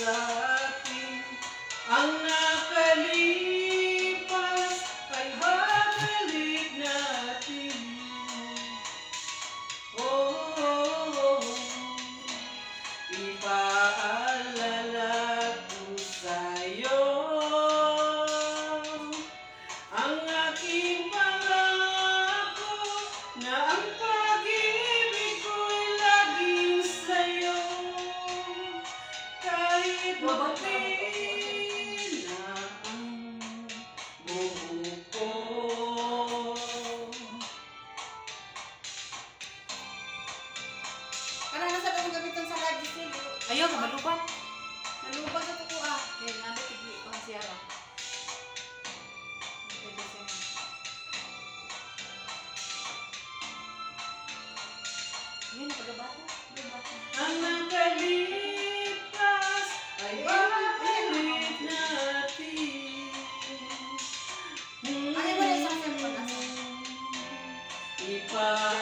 sa atin. Ang nakalipas ay babalik natin. Ipaalala ko sa'yo ang aking pangako na ang pag-ibig ko'y laging sa'yo. Kahit mabuti na ang buhok ko. Parang nasa kong gamitan sa live stream. Ayaw, malubat. Nalubat ito ko kaya nabit tigli ko ang siyara. Yan, pagabata. Ang nakalipas ay babalik natin. Ay, wala isang cellphone. Ipa